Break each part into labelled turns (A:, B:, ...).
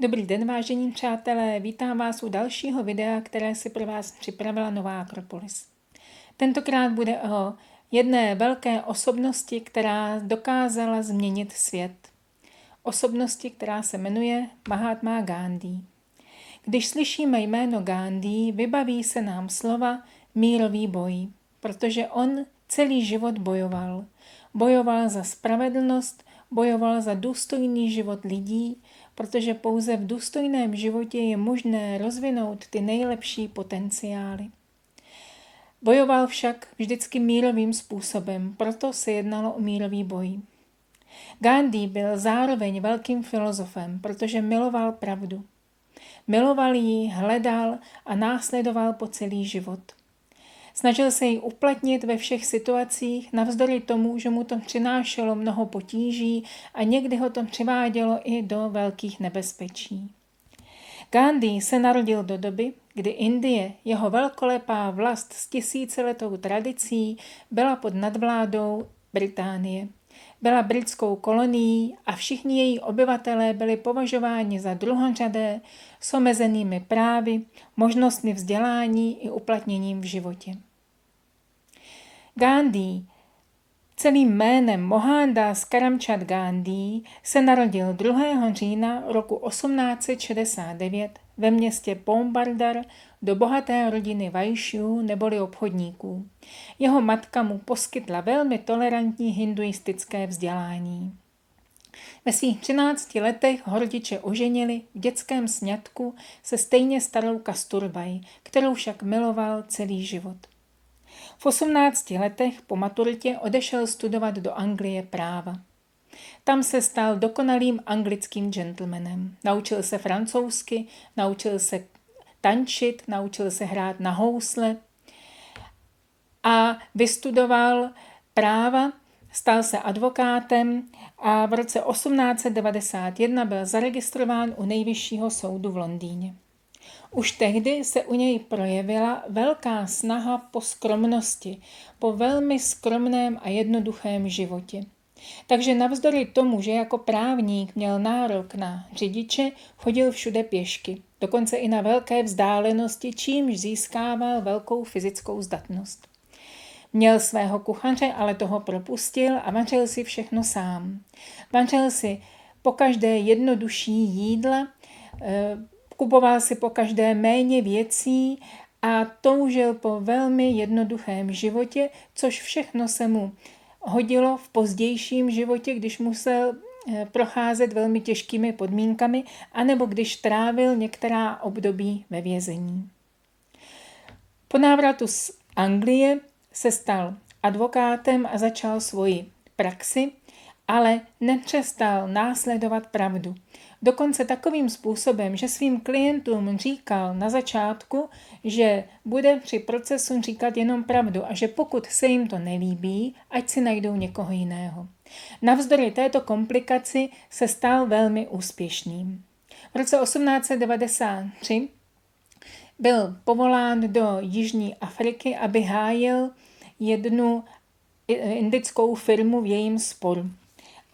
A: Dobrý den, vážení přátelé, vítám vás u dalšího videa, které si pro vás připravila Nová Akropolis. Tentokrát bude o jedné velké osobnosti, která dokázala změnit svět. Osobnosti, která se jmenuje Mahatma Gandhi. Když slyšíme jméno Gandhi, vybaví se nám slova mírový boj, protože on celý život bojoval. Bojoval za spravedlnost, bojoval za důstojný život lidí, protože pouze v důstojném životě je možné rozvinout ty nejlepší potenciály. Bojoval však vždycky mírovým způsobem, proto se jednalo o mírový boj. Gandhi byl zároveň velkým filozofem, protože miloval pravdu. Miloval ji, hledal a následoval po celý život. Snažil se ji uplatnit ve všech situacích, navzdory tomu, že mu to přinášelo mnoho potíží a někdy ho to přivádělo i do velkých nebezpečí. Gandhi se narodil do doby, kdy Indie, jeho velkolepá vlast s tisíciletou tradicí, byla pod nadvládou Británie. Byla britskou kolonií a všichni její obyvatelé byli považováni za druhořadé s omezenými právy, možnostmi vzdělání i uplatněním v životě. Gandhi, celým jménem Mohandas Karamchand Gandhi, se narodil 2. října roku 1869 ve městě Pombandar do bohaté rodiny vajšů neboli obchodníků. Jeho matka mu poskytla velmi tolerantní hinduistické vzdělání. Ve svých 13 letech ho rodiče oženili v dětském sňatku se stejně starou Kasturbaj, kterou však miloval celý život. V 18 letech po maturitě odešel studovat do Anglie práva. Tam se stal dokonalým anglickým gentlemanem. Naučil se francouzsky, naučil se tančit, naučil se hrát na housle a vystudoval práva, stal se advokátem a v roce 1891 byl zaregistrován u Nejvyššího soudu v Londýně. Už tehdy se u něj projevila velká snaha po skromnosti, po velmi skromném a jednoduchém životě. Takže navzdory tomu, že jako právník měl nárok na řidiče, chodil všude pěšky, dokonce i na velké vzdálenosti, čímž získával velkou fyzickou zdatnost. Měl svého kuchaře, ale toho propustil a vařil si všechno sám. Vařil si pokaždé jednodušší jídla, kupoval si pokaždé méně věcí a toužil po velmi jednoduchém životě, což všechno se mu hodilo v pozdějším životě, když musel procházet velmi těžkými podmínkami, anebo když trávil některá období ve vězení. Po návratu z Anglie se stal advokátem a začal svoji praxi, ale nepřestal následovat pravdu. Dokonce takovým způsobem, že svým klientům říkal na začátku, že bude při procesu říkat jenom pravdu a že pokud se jim to nelíbí, ať si najdou někoho jiného. Navzdory této komplikaci se stal velmi úspěšným. V roce 1893 byl povolán do Jižní Afriky, aby hájil jednu indickou firmu v jejím sporu.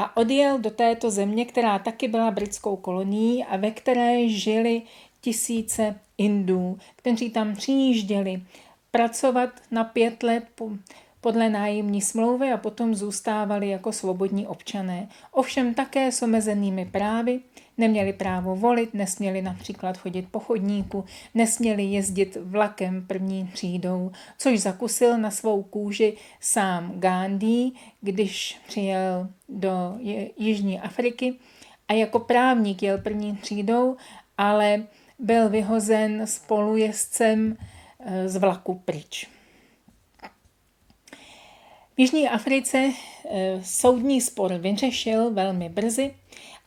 A: A odjel do této země, která taky byla britskou kolonií a ve které žili tisíce Indů, kteří tam přijížděli pracovat na 5 let podle nájemní smlouvy a potom zůstávali jako svobodní občané. Ovšem také s omezenými právy, neměli právo volit, nesměli například chodit po chodníku, nesměli jezdit vlakem první třídou, což zakusil na svou kůži sám Gandhi, když přijel do Jižní Afriky a jako právník jel první třídou, ale byl vyhozen spolujezdcem z vlaku pryč. V Jižní Africe soudní spor vyřešil velmi brzy,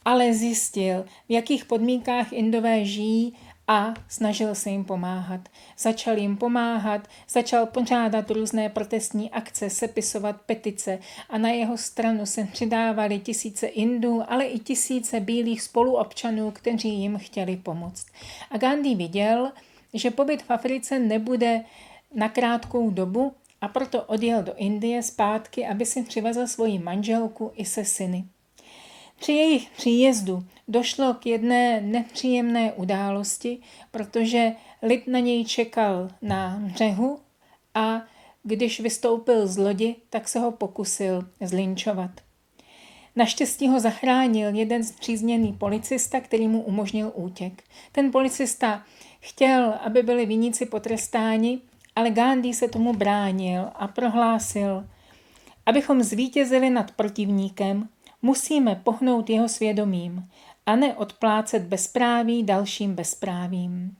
A: ale zjistil, v jakých podmínkách Indové žijí a snažil se jim pomáhat. Začal jim pomáhat, začal pořádat různé protestní akce, sepisovat petice a na jeho stranu se přidávali tisíce Indů, ale i tisíce bílých spoluobčanů, kteří jim chtěli pomoct. A Gandhi viděl, že pobyt v Africe nebude na krátkou dobu a proto odjel do Indie zpátky, aby si přivezl svoji manželku i se syny. Při jejich příjezdu došlo k jedné nepříjemné události, protože lid na něj čekal na břehu a když vystoupil z lodi, tak se ho pokusil zlinčovat. Naštěstí ho zachránil jeden zpřízněný policista, který mu umožnil útěk. Ten policista chtěl, aby byli viníci potrestáni, ale Gandhi se tomu bránil a prohlásil: abychom zvítězili nad protivníkem, musíme pohnout jeho svědomím a ne odplácet bezpráví dalším bezprávím.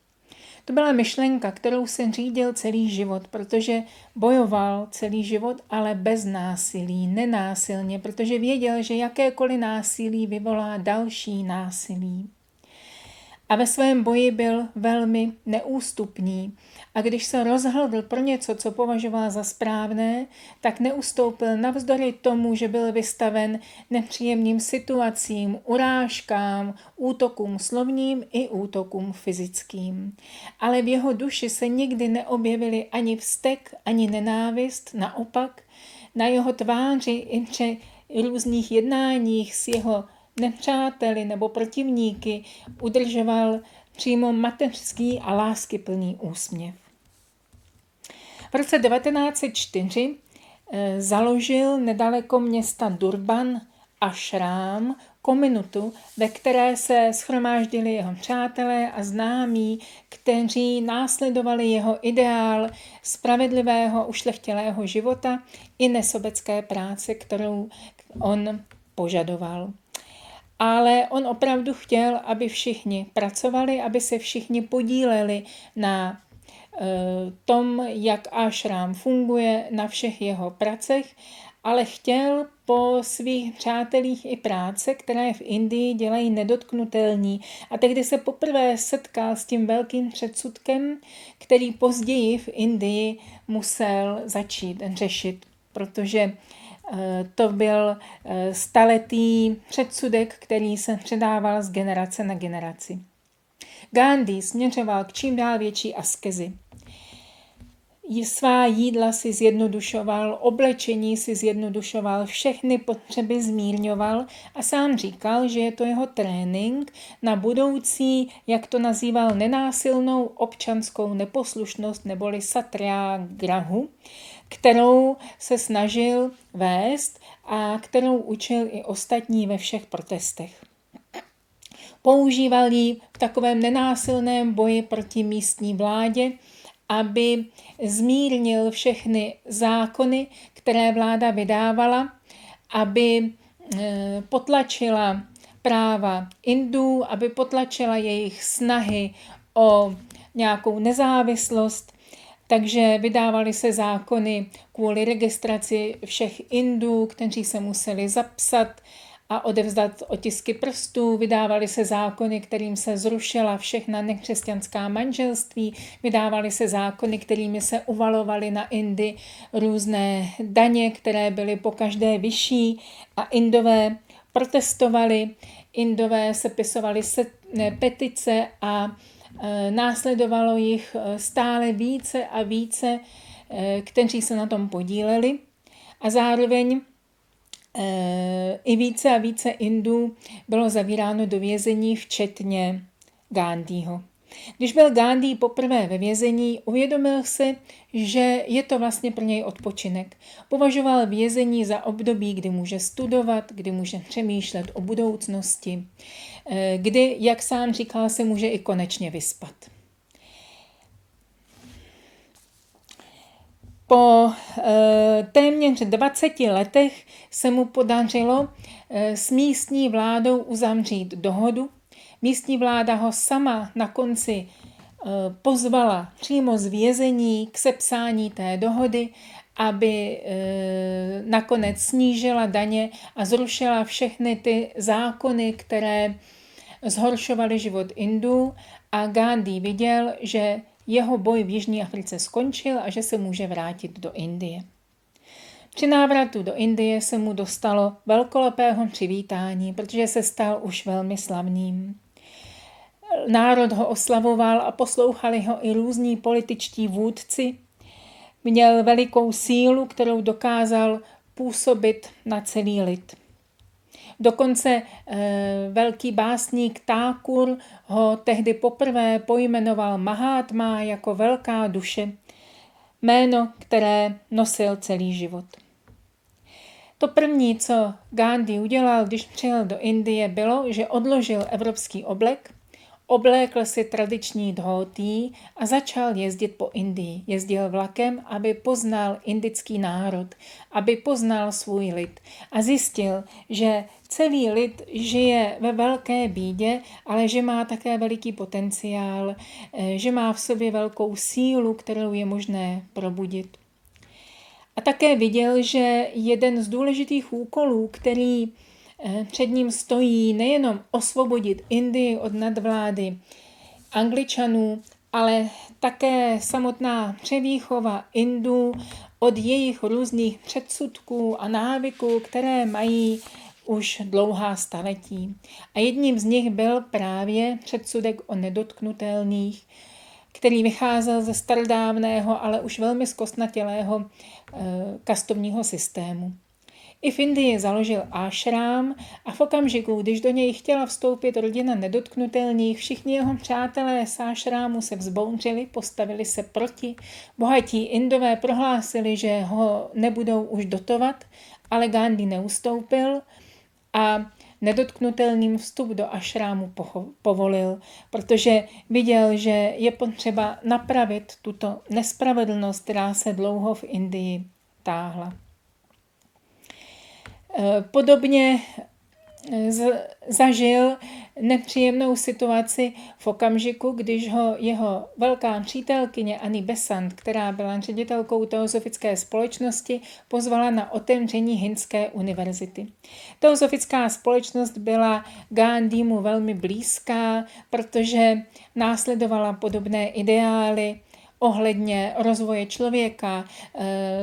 A: To byla myšlenka, kterou se řídil celý život, protože bojoval celý život, ale bez násilí, nenásilně, protože věděl, že jakékoliv násilí vyvolá další násilí. A ve svém boji byl velmi neústupný. A když se rozhodl pro něco, co považoval za správné, tak neustoupil navzdory tomu, že byl vystaven nepříjemným situacím, urážkám, útokům slovním i útokům fyzickým. Ale v jeho duši se nikdy neobjevily ani vztek, ani nenávist, naopak na jeho tváři i při různých jednáních s jeho nepřáteli nebo protivníky udržoval přímo mateřský a láskyplný úsměv. V roce 1904 založil nedaleko města Durban ašrám, komunitu, ve které se shromáždili jeho přátelé a známí, kteří následovali jeho ideál spravedlivého, ušlechtilého života i nesobecké práce, kterou on požadoval. Ale on opravdu chtěl, aby všichni pracovali, aby se všichni podíleli na tom, jak ašrám funguje, na všech jeho pracech, ale chtěl po svých přátelích i práce, které v Indii dělají nedotknutelní. A tehdy se poprvé setkal s tím velkým předsudkem, který později v Indii musel začít řešit, protože to byl staletý předsudek, který se předával z generace na generaci. Gandhi směřoval k čím dál větší askezi. Svá jídla si zjednodušoval, oblečení si zjednodušoval, všechny potřeby zmírňoval a sám říkal, že je to jeho trénink na budoucí, jak to nazýval, nenásilnou občanskou neposlušnost neboli satyagrahu, kterou se snažil vést a kterou učil i ostatní ve všech protestech. Používal ji v takovém nenásilném boji proti místní vládě, aby zmírnil všechny zákony, které vláda vydávala, aby potlačila práva Indů, aby potlačila jejich snahy o nějakou nezávislost. Takže vydávaly se zákony kvůli registraci všech Indů, kteří se museli zapsat a odevzdat otisky prstů. Vydávaly se zákony, kterým se zrušila všechna nekřesťanská manželství. Vydávaly se zákony, kterými se uvalovaly na Indy různé daně, které byly pokaždé vyšší a Indové protestovali. Indové sepisovali petice a následovalo jich stále více a více, kteří se na tom podíleli. A zároveň i více a více Indů bylo zavíráno do vězení, včetně Gandhiho. Když byl Gandhi poprvé ve vězení, uvědomil si, že je to vlastně pro něj odpočinek. Považoval vězení za období, kdy může studovat, kdy může přemýšlet o budoucnosti, kdy, jak sám říkal, se může i konečně vyspat. Po téměř 20 letech se mu podařilo s místní vládou uzavřít dohodu. Místní vláda ho sama na konci pozvala přímo z vězení k sepsání té dohody, aby nakonec snížila daně a zrušila všechny ty zákony, které zhoršovaly život Indů, a Gandhi viděl, že jeho boj v Jižní Africe skončil a že se může vrátit do Indie. Při návratu do Indie se mu dostalo velkolepého přivítání, protože se stal už velmi slavným. Národ ho oslavoval a poslouchali ho i různí političtí vůdci. Měl velikou sílu, kterou dokázal působit na celý lid. Dokonce velký básník Thakur ho tehdy poprvé pojmenoval Mahátma jako velká duše, jméno, které nosil celý život. To první, co Gandhi udělal, když přijel do Indie, bylo, že odložil evropský oblek, oblékl si tradiční dhótí a začal jezdit po Indii. Jezdil vlakem, aby poznal indický národ, aby poznal svůj lid a zjistil, že celý lid žije ve velké bídě, ale že má také veliký potenciál, že má v sobě velkou sílu, kterou je možné probudit. A také viděl, že jeden z důležitých úkolů, který před ním stojí, nejenom osvobodit Indii od nadvlády Angličanů, ale také samotná převýchova Indů od jejich různých předsudků a návyků, které mají už dlouhá staletí. A jedním z nich byl právě předsudek o nedotknutelných, který vycházel ze starodávného, ale už velmi zkostnatělého kastovního systému. I v Indii založil ášrám a v okamžiku, když do něj chtěla vstoupit rodina nedotknutelných, všichni jeho přátelé z ášrámu se vzbouřili, postavili se proti. Bohatí Indové prohlásili, že ho nebudou už dotovat, ale Gandhi neustoupil a nedotknutelným vstup do ašrámu povolil, protože viděl, že je potřeba napravit tuto nespravedlnost, která se dlouho v Indii táhla. Podobně zažil nepříjemnou situaci v okamžiku, když ho jeho velká přítelkyně Annie Besant, která byla ředitelkou teozofické společnosti, pozvala na otevření Hindské univerzity. Teozofická společnost byla Gandhimu velmi blízká, protože následovala podobné ideály ohledně rozvoje člověka,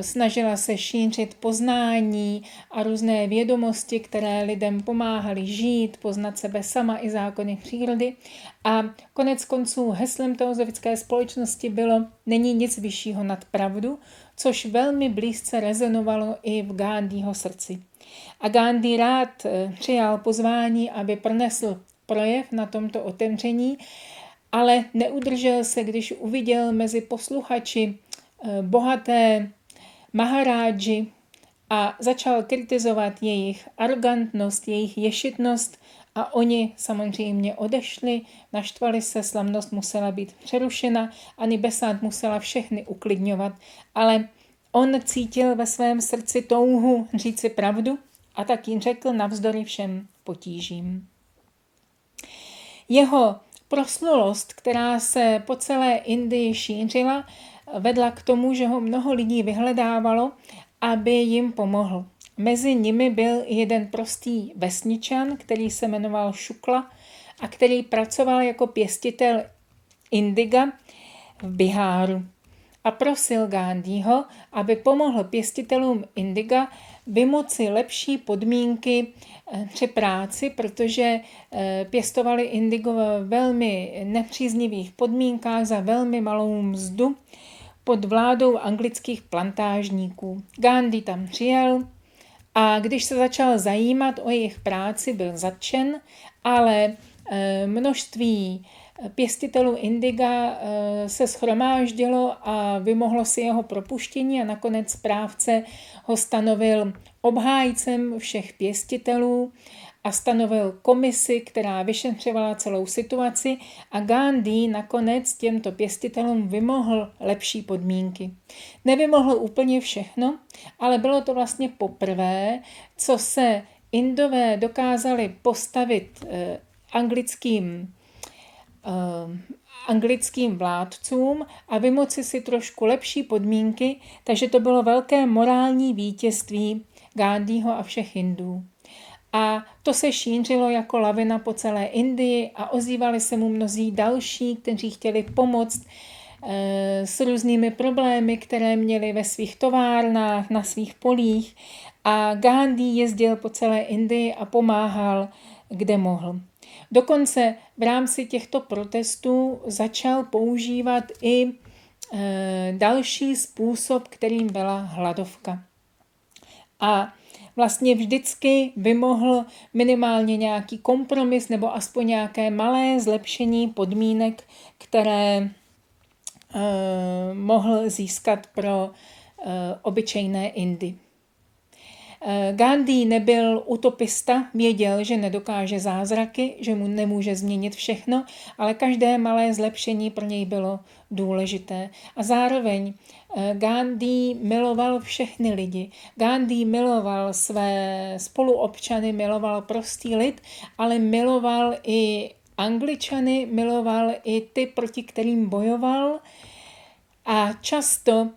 A: snažila se šířit poznání a různé vědomosti, které lidem pomáhaly žít, poznat sebe sama i zákony přírody. A konec konců heslem teozofické společnosti bylo není nic vyššího nad pravdu, což velmi blízce rezonovalo i v Gandhiho srdci. A Gandhi rád přijal pozvání, aby pronesl projev na tomto otevření, ale neudržel se, když uviděl mezi posluchači bohaté Maharádži a začal kritizovat jejich arrogantnost, jejich ješitnost a oni samozřejmě odešli, naštvali se, slavnost musela být přerušena, Annie Besant musela všechny uklidňovat, ale on cítil ve svém srdci touhu říci pravdu a tak jim řekl navzdory všem potížím. Jeho proslulost, která se po celé Indii šířila, vedla k tomu, že ho mnoho lidí vyhledávalo, aby jim pomohl. Mezi nimi byl jeden prostý vesničan, který se jmenoval Šukla a který pracoval jako pěstitel indiga v Biháru. A prosil Gandhiho, aby pomohl pěstitelům indiga vymoci lepší podmínky při práci, protože pěstovali indigo ve velmi nepříznivých podmínkách za velmi malou mzdu pod vládou anglických plantážníků. Gandhi tam přijel a když se začal zajímat o jejich práci, byl zatčen, ale množství pěstitelů indiga se shromáždilo a vymohlo si jeho propuštění a nakonec správce ho stanovil obhájcem všech pěstitelů a stanovil komisi, která vyšetřovala celou situaci a Gandhi nakonec těmto pěstitelům vymohl lepší podmínky. Nevymohl úplně všechno, ale bylo to vlastně poprvé, co se Indové dokázali postavit anglickým vládcům a vymoci si trošku lepší podmínky, takže to bylo velké morální vítězství Gandhiho a všech Hindů. A to se šířilo jako lavina po celé Indii a ozývali se mu mnozí další, kteří chtěli pomoct s různými problémy, které měli ve svých továrnách, na svých polích. A Gandhi jezdil po celé Indii a pomáhal, kde mohl. Dokonce v rámci těchto protestů začal používat i další způsob, kterým byla hladovka. A vlastně vždycky vymohl minimálně nějaký kompromis nebo aspoň nějaké malé zlepšení podmínek, které mohl získat pro obyčejné Indy. Gandhi nebyl utopista, věděl, že nedokáže zázraky, že mu nemůže změnit všechno, ale každé malé zlepšení pro něj bylo důležité. A zároveň Gandhi miloval všechny lidi. Gandhi miloval své spoluobčany, miloval prostý lid, ale miloval i Angličany, miloval i ty, proti kterým bojoval, a často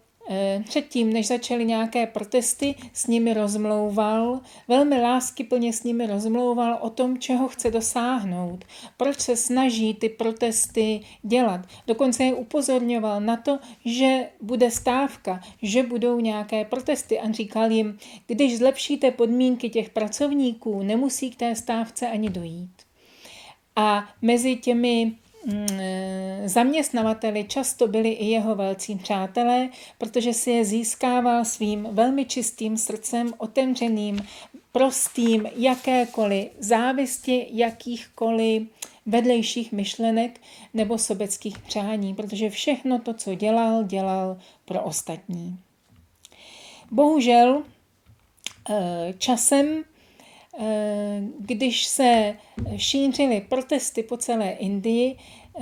A: předtím, než začaly nějaké protesty, s nimi rozmlouval, velmi láskyplně s nimi rozmlouval o tom, čeho chce dosáhnout, proč se snaží ty protesty dělat. Dokonce je upozorňoval na to, že bude stávka, že budou nějaké protesty. A říkal jim, když zlepšíte podmínky těch pracovníků, nemusí k té stávce ani dojít. A mezi těmi zaměstnavateli často byli i jeho velcí přátelé, protože si je získával svým velmi čistým srdcem, otevřeným, prostým, jakékoliv závisti, jakýchkoliv vedlejších myšlenek nebo sobeckých přání, protože všechno to, co dělal, dělal pro ostatní. Bohužel časem, když se šířily protesty po celé Indii,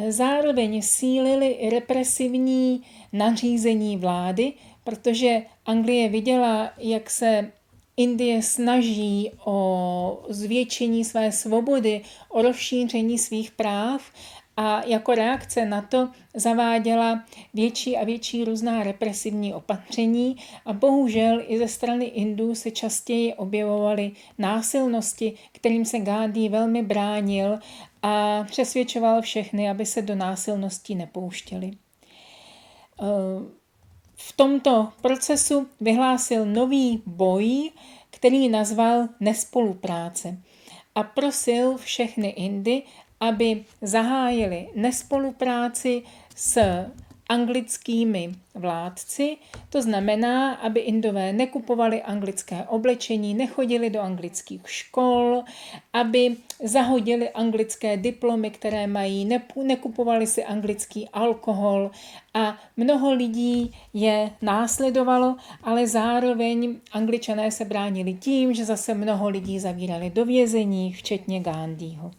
A: zároveň sílily i represivní nařízení vlády, protože Anglie viděla, jak se Indie snaží o zvětšení své svobody, o rozšíření svých práv, a jako reakce na to zaváděla větší a větší různá represivní opatření a bohužel i ze strany Indů se častěji objevovaly násilnosti, kterým se Gandhi velmi bránil a přesvědčoval všechny, aby se do násilností nepouštěli. V tomto procesu vyhlásil nový boj, který nazval nespolupráce, a prosil všechny Indy, aby zahájili nespolupráci s anglickými vládci, to znamená, aby Indové nekupovali anglické oblečení, nechodili do anglických škol, aby zahodili anglické diplomy, které mají, nekupovali si anglický alkohol, a mnoho lidí je následovalo, ale zároveň Angličané se bránili tím, že zase mnoho lidí zavírali do vězení, včetně Gandhiho.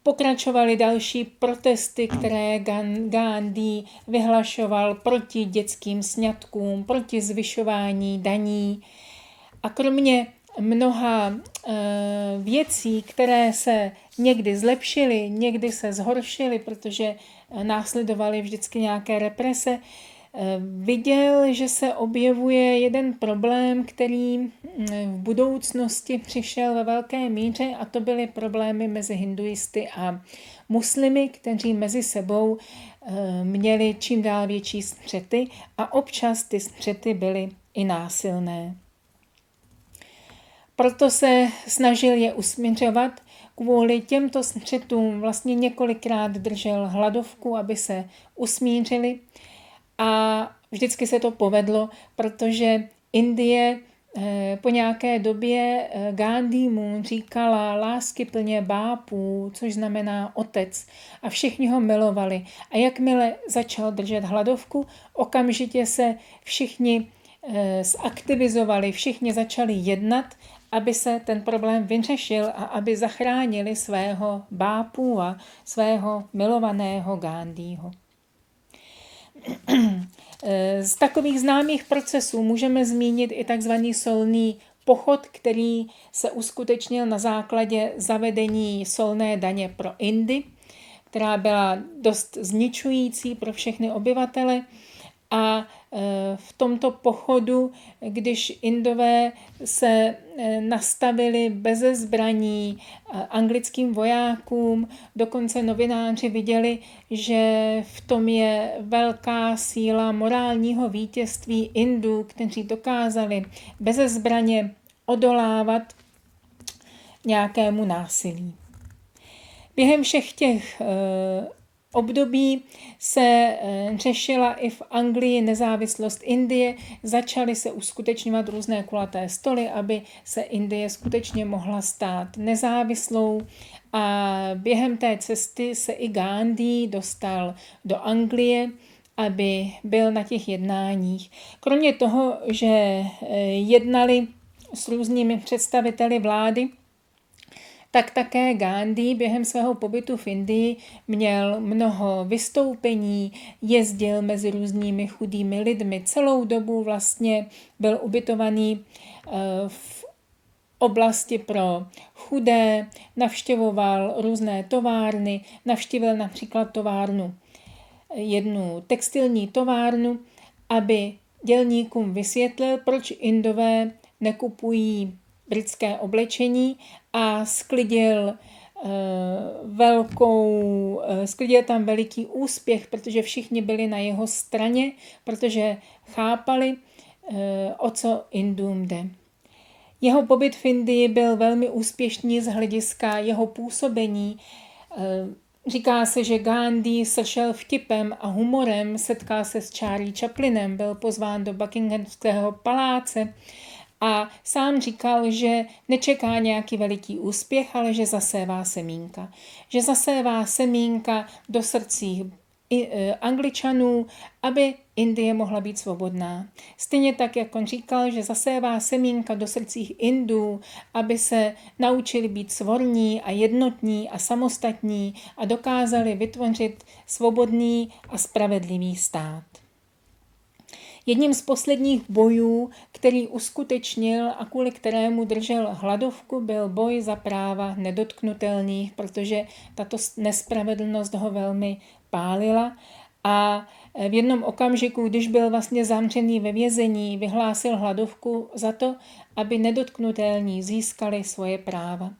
A: Pokračovaly další protesty, které Gandhi vyhlašoval proti dětským sňatkům, proti zvyšování daní. A kromě mnoha věcí, které se někdy zlepšily, někdy se zhoršily, protože následovaly vždycky nějaké represe, viděl, že se objevuje jeden problém, který v budoucnosti přišel ve velké míře, a to byly problémy mezi hinduisty a muslimy, kteří mezi sebou měli čím dál větší střety a občas ty střety byly i násilné. Proto se snažil je usměřovat. Kvůli těmto střetům vlastně několikrát držel hladovku, aby se usmířili. A vždycky se to povedlo, protože Indie po nějaké době Gandhi mu říkala láskyplně bápů, což znamená otec, a všichni ho milovali. A jakmile začal držet hladovku, okamžitě se všichni zaktivizovali, všichni začali jednat, aby se ten problém vyřešil a aby zachránili svého bápůva, svého milovaného Gandhiho. Z takových známých procesů můžeme zmínit i takzvaný solný pochod, který se uskutečnil na základě zavedení solné daně pro Indy, která byla dost zničující pro všechny obyvatele. A v tomto pochodu, když Indové se nastavili beze zbraní anglickým vojákům, dokonce novináři viděli, že v tom je velká síla morálního vítězství Indů, kteří dokázali beze zbraně odolávat nějakému násilí. Během všech těch období se řešila i v Anglii nezávislost Indie, začaly se uskutečňovat různé kulaté stoly, aby se Indie skutečně mohla stát nezávislou, a během té cesty se i Gandhi dostal do Anglie, aby byl na těch jednáních. Kromě toho, že jednali s různými představiteli vlády, tak také Gandhi během svého pobytu v Indii měl mnoho vystoupení, jezdil mezi různými chudými lidmi. Celou dobu vlastně byl ubytovaný v oblasti pro chudé, navštěvoval různé továrny, navštívil například jednu textilní továrnu, aby dělníkům vysvětlil, proč Indové nekupují britské oblečení, a sklidil tam veliký úspěch, protože všichni byli na jeho straně, protože chápali, o co Indům jde. Jeho pobyt v Indii byl velmi úspěšný z hlediska jeho působení. Říká se, že Gandhi sršel vtipem a humorem, setkal se s Charlie Chaplinem, byl pozván do Buckinghamského paláce a sám říkal, že nečeká nějaký veliký úspěch, ale že zasévá semínka. Že zasévá semínka do srdcí Angličanů, aby Indie mohla být svobodná. Stejně tak, jak on říkal, že zasévá semínka do srdcích Indů, aby se naučili být svorní a jednotní a samostatní a dokázali vytvořit svobodný a spravedlivý stát. Jedním z posledních bojů, který uskutečnil a kvůli kterému držel hladovku, byl boj za práva nedotknutelných, protože tato nespravedlnost ho velmi pálila, a v jednom okamžiku, když byl vlastně zamřený ve vězení, vyhlásil hladovku za to, aby nedotknutelní získali svoje práva.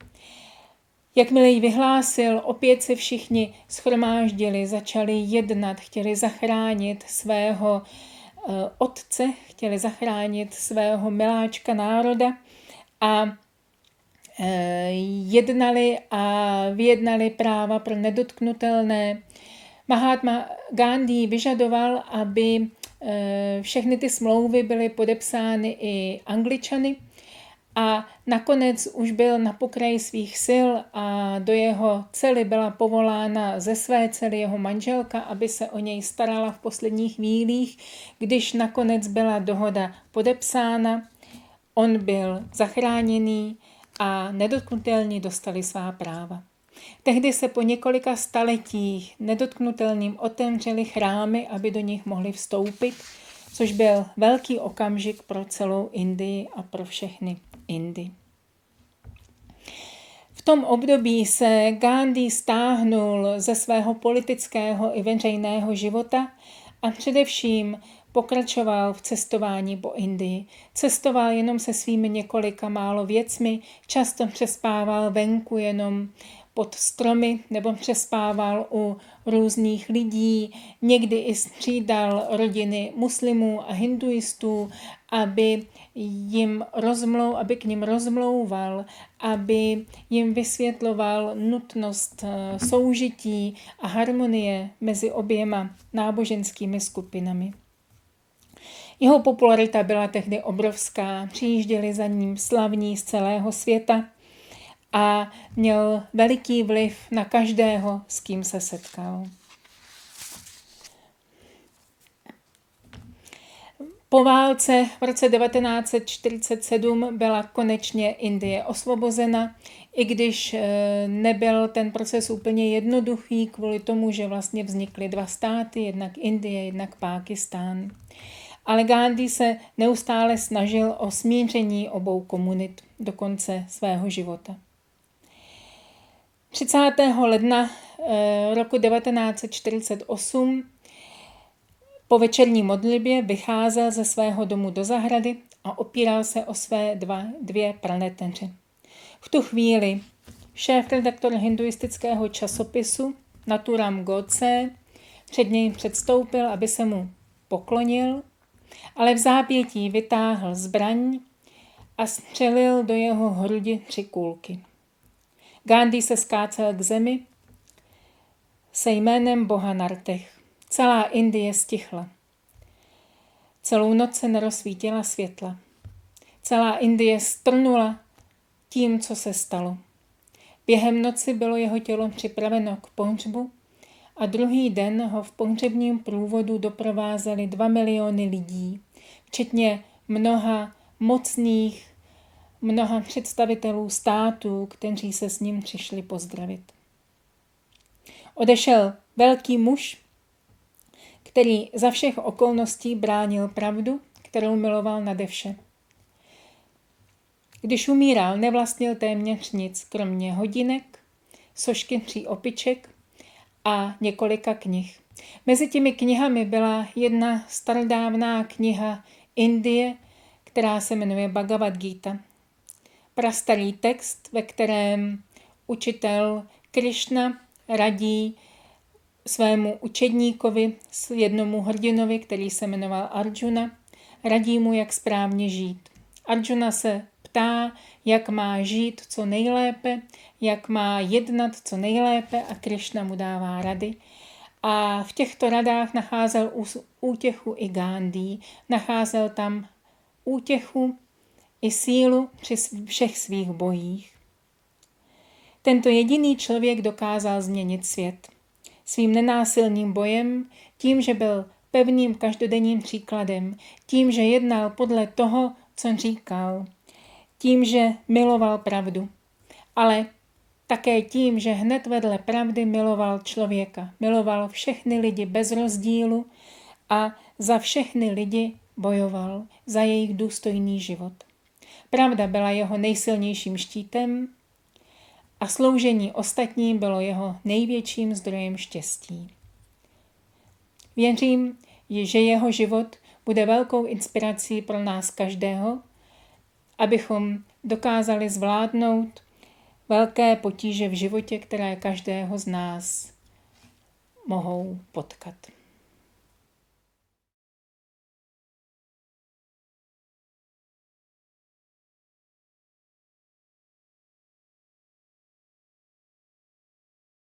A: Jakmile ji vyhlásil, opět se všichni shromáždili, začali jednat, chtěli zachránit svého otce, chtěli zachránit svého miláčka národa a jednali a vyjednali práva pro nedotknutelné. Mahatma Gandhi vyžadoval, aby všechny ty smlouvy byly podepsány i Angličany, a nakonec už byl na pokraji svých sil a do jeho cely byla povolána ze své cely jeho manželka, aby se o něj starala v posledních chvílích. Když nakonec byla dohoda podepsána, on byl zachráněný a nedotknutelní dostali svá práva. Tehdy se po několika staletích nedotknutelným otevřely chrámy, aby do nich mohli vstoupit, což byl velký okamžik pro celou Indii a pro všechny Indy. V tom období se Gandhi stáhnul ze svého politického i veřejného života a především pokračoval v cestování po Indii. Cestoval jenom se svými několika málo věcmi, často přespával venku jenom pod stromy nebo přespával u různých lidí, někdy i střídal rodiny muslimů a hinduistů, aby k nim rozmlouval, aby jim vysvětloval nutnost soužití a harmonie mezi oběma náboženskými skupinami. Jeho popularita byla tehdy obrovská, přijížděli za ním slavní z celého světa a měl veliký vliv na každého, s kým se setkal. Po válce v roce 1947 byla konečně Indie osvobozena, i když nebyl ten proces úplně jednoduchý kvůli tomu, že vlastně vznikly dva státy, jednak Indie, jednak Pákistán. Ale Gandhi se neustále snažil o smíření obou komunit do konce svého života. 30. ledna roku 1948 po večerní modlitbě vycházel ze svého domu do zahrady a opíral se o své dvě praneteře. V tu chvíli šéfredaktor hinduistického časopisu Naturam Godse před něj předstoupil, aby se mu poklonil, ale v zápětí vytáhl zbraň a střelil do jeho hrudi 3 kulky. Gandhi se skácel k zemi, se jménem Boha na rtech. Celá Indie stichla. Celou noc se nerozsvítila světla. Celá Indie strnula tím, co se stalo. Během noci bylo jeho tělo připraveno k pohřbu a druhý den ho v pohřebním průvodu doprovázeli 2 miliony lidí, včetně mnoha mocných, mnoha představitelů států, kteří se s ním přišli pozdravit. Odešel velký muž, který za všech okolností bránil pravdu, kterou miloval nade vše. Když umíral, nevlastnil téměř nic, kromě hodinek, sošky 3 opiček a několika knih. Mezi těmi knihami byla jedna starodávná kniha Indie, která se jmenuje Bhagavad Gita. Prastarý text, ve kterém učitel Krišna radí svému učedníkovi, jednomu hrdinovi, který se jmenoval Arjuna, radí mu, jak správně žít. Arjuna se ptá, jak má žít co nejlépe, jak má jednat co nejlépe a Krišna mu dává rady. A v těchto radách nacházel útěchu i Gandhi, nacházel tam útěchu i sílu při všech svých bojích. Tento jediný člověk dokázal změnit svět. Svým nenásilným bojem, tím, že byl pevným každodenním příkladem, tím, že jednal podle toho, co říkal, tím, že miloval pravdu, ale také tím, že hned vedle pravdy miloval člověka, miloval všechny lidi bez rozdílu a za všechny lidi bojoval, za jejich důstojný život. Pravda byla jeho nejsilnějším štítem a sloužení ostatním bylo jeho největším zdrojem štěstí. Věřím, že jeho život bude velkou inspirací pro nás každého, abychom dokázali zvládnout velké potíže v životě, které každého z nás mohou potkat.